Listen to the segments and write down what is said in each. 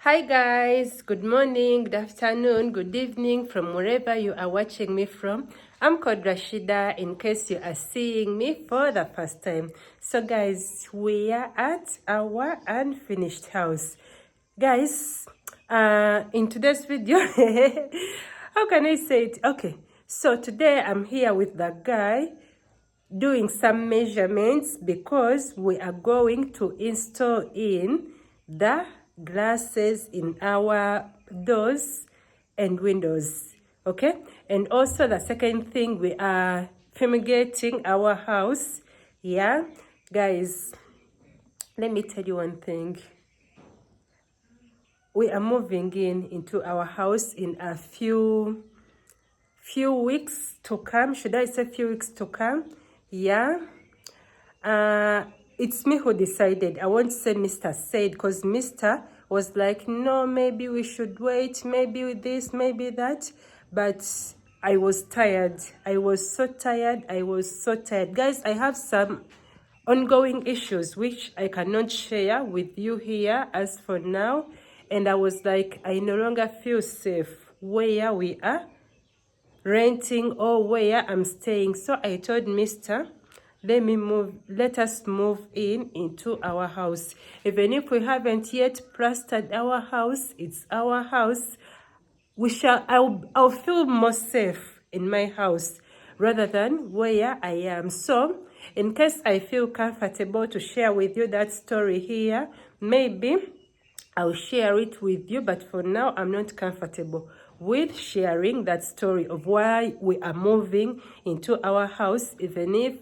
Hi guys, good morning, good afternoon, good evening from wherever you are watching me from. I'm called Rashida in case you are seeing me for the first time. So guys, we are at our unfinished house. Guys, in today's video, how can I say it? Okay, so today I'm here with the guy doing some measurements because we are going to install in the glasses in our doors and windows. Okay, and also the second thing, we are fumigating our house. Yeah, guys, let me tell you one thing. We are moving into our house in a few weeks to come. Should I say few weeks to come? Yeah. It's me who decided. I won't say Mr. said, because Mr. was like, no, maybe we should wait, maybe with this, maybe that. But I was tired. I was so tired. Guys, I have some ongoing issues which I cannot share with you here as for now. And I was like, I no longer feel safe where we are renting or where I'm staying. So I told Mr. let us move into our house. Even if we haven't yet plastered our house, it's our house. I'll feel more safe in my house rather than where I am. So in case I feel comfortable to share with you that story here, maybe I'll share it with you, but for now I'm not comfortable with sharing that story of why we are moving into our house, even if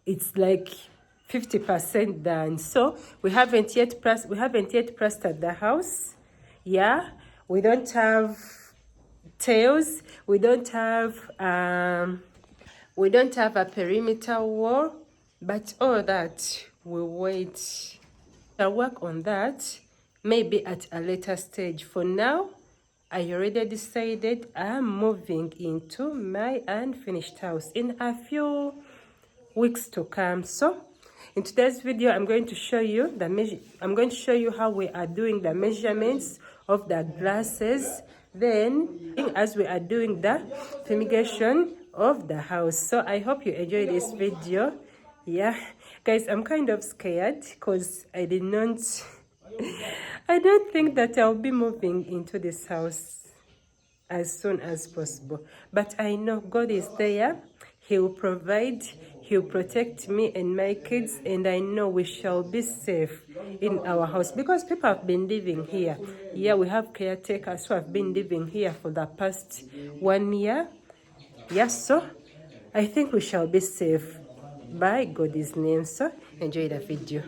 it's like 50% done. So we haven't yet plastered the house. Yeah, we don't have tails. We don't have a perimeter wall, but all that will wait. I'll work on that maybe at a later stage. For now, I already decided I'm moving into my unfinished house in a few weeks to come. So in today's video, I'm going to show you how we are doing the measurements of the glasses, then as we are doing the fumigation of the house. So I hope you enjoy this video. Yeah, guys, I'm kind of scared because I don't think that I'll be moving into this house as soon as possible. But I know God is there. He will provide. He'll protect me and my kids. And I know we shall be safe in our house because people have been living here. Yeah, we have caretakers who have been living here for the past 1 year. Yes, so I think we shall be safe by God's name. So enjoy the video.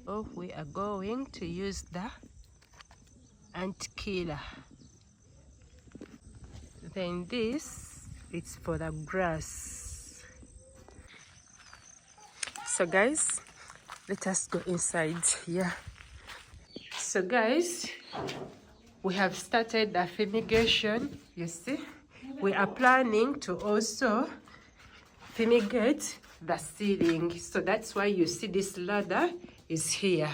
Oh, we are going to use the ant killer. Then this, it's for the grass. So guys, let us go inside here. So guys, we have started the fumigation. You see, we are planning to also fumigate the ceiling. So that's why you see this ladder is here.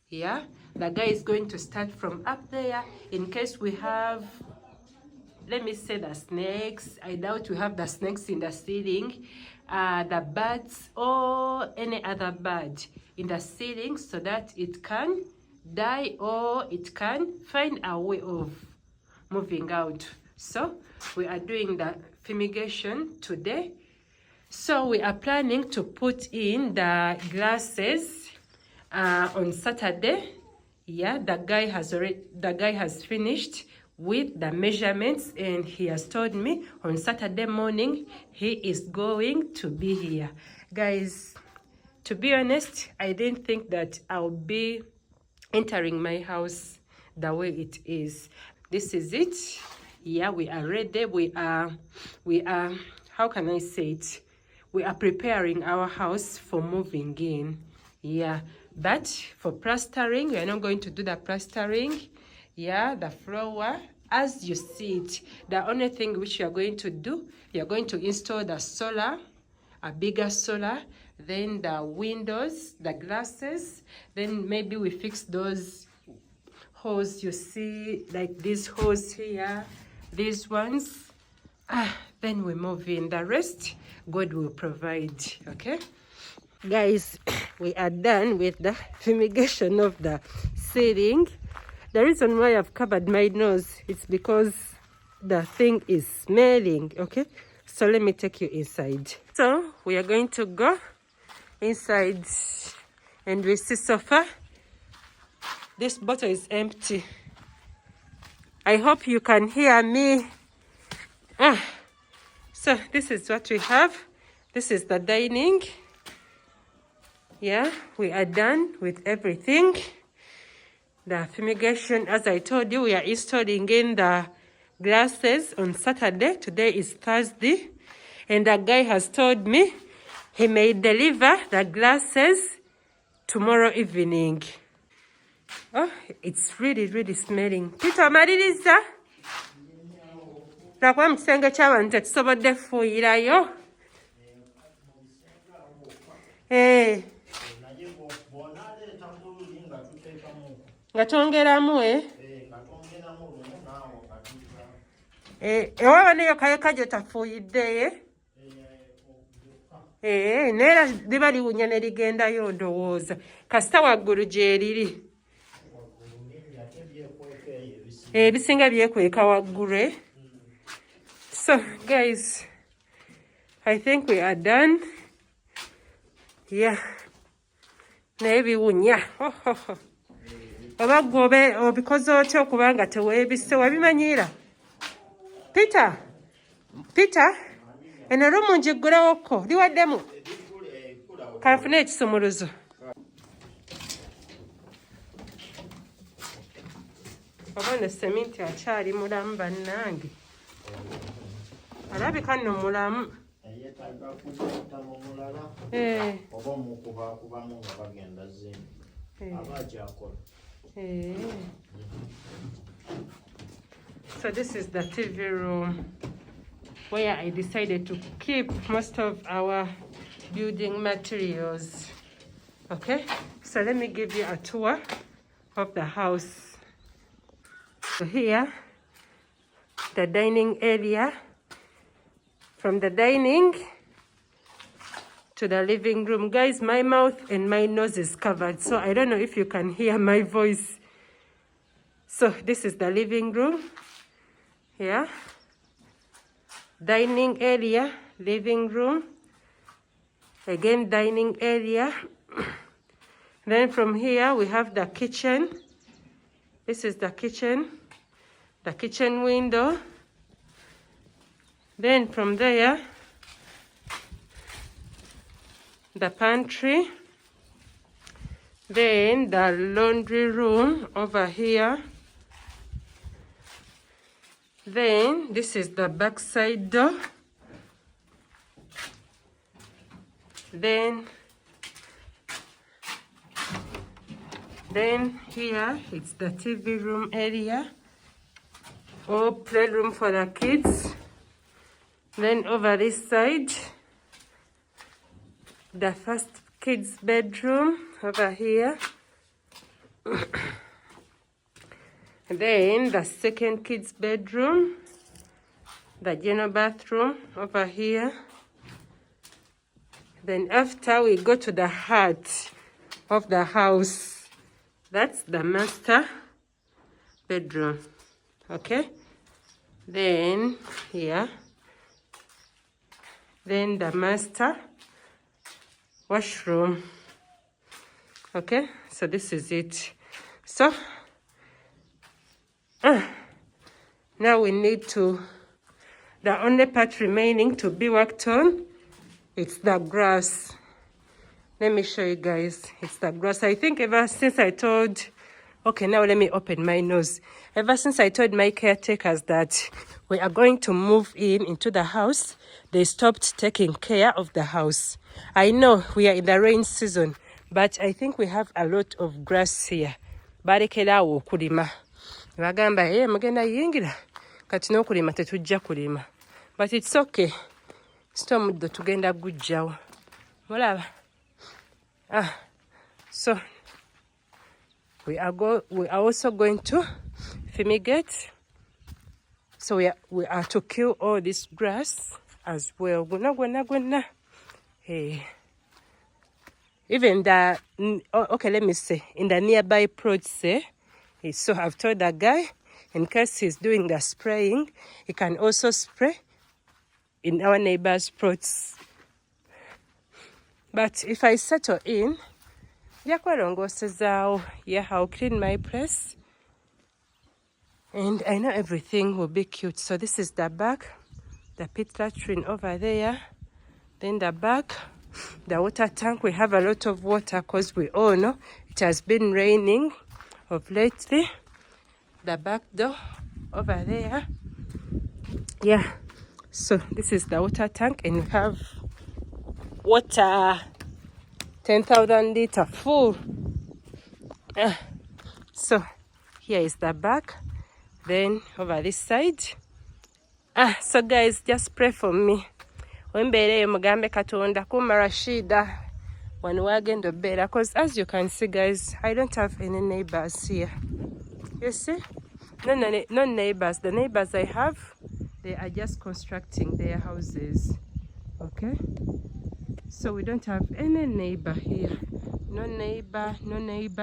Yeah, the guy is going to start from up there in case we have, let me say, the snakes. I doubt we have the snakes in the ceiling, the bats or any other bird in the ceiling, so that it can die or it can find a way of moving out. So we are doing the fumigation today. So we are planning to put in the glasses on Saturday. Yeah, the guy has finished with the measurements, and he has told me on Saturday morning he is going to be here. Guys, to be honest, I didn't think that I'll be entering my house the way it is. This is it. Yeah, we are ready. We are, how can I say it? We are preparing our house for moving in. Yeah, but for plastering, we are not going to do the plastering. Yeah, the floor, as you see it, the only thing which you are going to do, you are going to install the solar, a bigger solar, then the windows, the glasses, then maybe we fix those hose you see, like these hose here, these ones. Then we move in. The rest, God will provide, okay? Guys, we are done with the fumigation of the ceiling. The reason why I've covered my nose is because the thing is smelling, okay? So let me take you inside. So we are going to go inside and we see sofa. This bottle is empty. I hope you can hear me. So this is what we have. This is the dining. Yeah, we are done with everything. The fumigation, as I told you, we are installing in the glasses on Saturday. Today is Thursday. And the guy has told me he may deliver the glasses tomorrow evening. Oh, it's really, really smelling. Peter, Mariliza? Nakuwa mkisenge chawa nte tusobode fuirayo. Nga tongeramu ewawa neyo kayeka gye tafuuyidde neera liba liwunya ne ligendayo ndowooza kasita waggulu gye liri ebisinga byekweka waggulu. So guys, I think we are done. Yeah, naye biwunya oba gwobe obikoze otya okubanga teweebise wabimanyira? Peter, eno lumu njiggulewoko liwaddemu kanfune ekisumuluzo. Oba ne seminti akyali mulamu bannange, alabika nno mulamu. So this is the TV room where I decided to keep most of our building materials. Okay, so let me give you a tour of the house. So here, the dining area. From the dining to the living room. Guys, my mouth and my nose is covered, so I don't know if you can hear my voice. So this is the living room. Yeah. Dining area, living room. Again, dining area. Then from here, we have the kitchen. This is the kitchen window. Then from there, the pantry. Then the laundry room over here. Then this is the backside door. Then here it's the TV room area or playroom for the kids. Then over this side, the first kids' bedroom over here. Then the second kids' bedroom, the general bathroom over here. Then after we go to the heart of the house, that's the master bedroom. Okay? Then here, then the master washroom. Okay, so this is it. So now we need to, the only part remaining to be worked on, it's the grass. Let me show you guys. It's the grass. I think ever since I told, okay, now let me open my nose. Ever since I told my caretakers that we are going to move into the house, they stopped taking care of the house. I know we are in the rain season, but I think we have a lot of grass here. Barekerawo okulima. Bagamba mugenda yingira kati n'okulima tetujja kulima. But it's okay. Omuddo tugenda gujjawo. Mulaba. So we are also going to fumigate. So we are to kill all this grass as well. Gonna. Hey. Even the, okay, let me say, in the nearby plots, so I've told that guy, in case he's doing the spraying, he can also spray in our neighbor's plots. But if I settle in, I'll clean my place. And I know everything will be cute. So this is the back, the pit latrine over there. Then the back, the water tank. We have a lot of water because we all know it has been raining of lately. The back door over there. Yeah. So this is the water tank, and we have water 10,000 liter full. So here is the back. Then over this side. So guys, just pray for me. Wembeere mugambe Katonda kuma Rashida when wagenda better, because as you can see guys, I don't have any neighbors here. You see? No neighbors. The neighbors I have, they are just constructing their houses. Okay? So we don't have any neighbor here. No neighbor.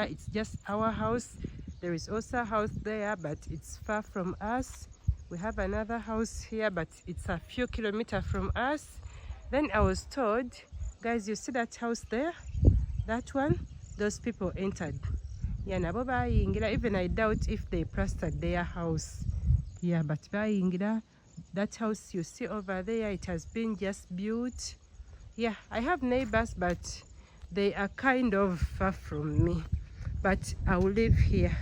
It's just our house. There is also a house there, but it's far from us. We have another house here, but it's a few kilometers from us. Then I was told, guys, you see that house there? That one? Those people entered. Yeah, even I doubt if they plastered their house. Yeah, but that house you see over there, it has been just built. Yeah, I have neighbors, but they are kind of far from me. But I will live here.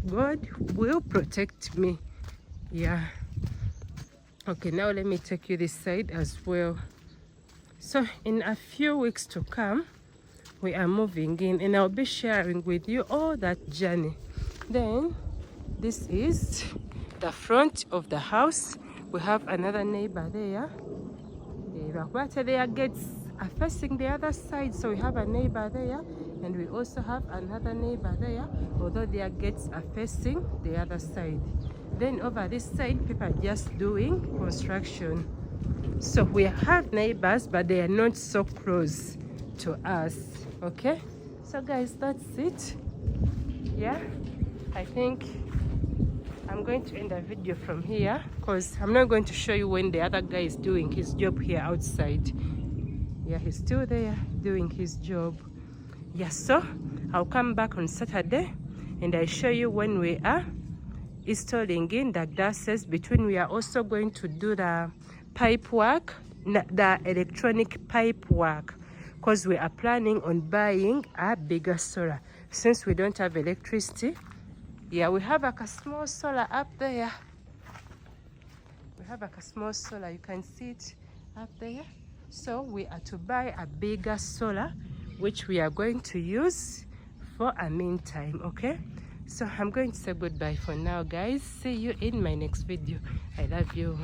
God will protect me. Yeah. Okay, now let me take you this side as well. So in a few weeks to come, we are moving in, and I'll be sharing with you all that journey. Then this is the front of the house. We have another neighbor there. Their gates are facing the other side, so we have a neighbor there, and we also have another neighbor there, although their gates are facing the other side. Then over this side, people are just doing construction. So we have neighbors, but they are not so close to us. Okay? So guys, that's it. Yeah? I think I'm going to end the video from here, because I'm not going to show you when the other guy is doing his job here outside. Yeah, he's still there doing his job. Yeah, so I'll come back on Saturday and I show you when we are installing in the glasses. Between, we are also going to do the pipe work, the electronic pipe work, because we are planning on buying a bigger solar since we don't have electricity. Yeah, we have a small solar up there. We have a small solar, you can see it up there. So we are to buy a bigger solar, which we are going to use for a meantime. Okay, so I'm going to say goodbye for now, guys. See you in my next video. I love you.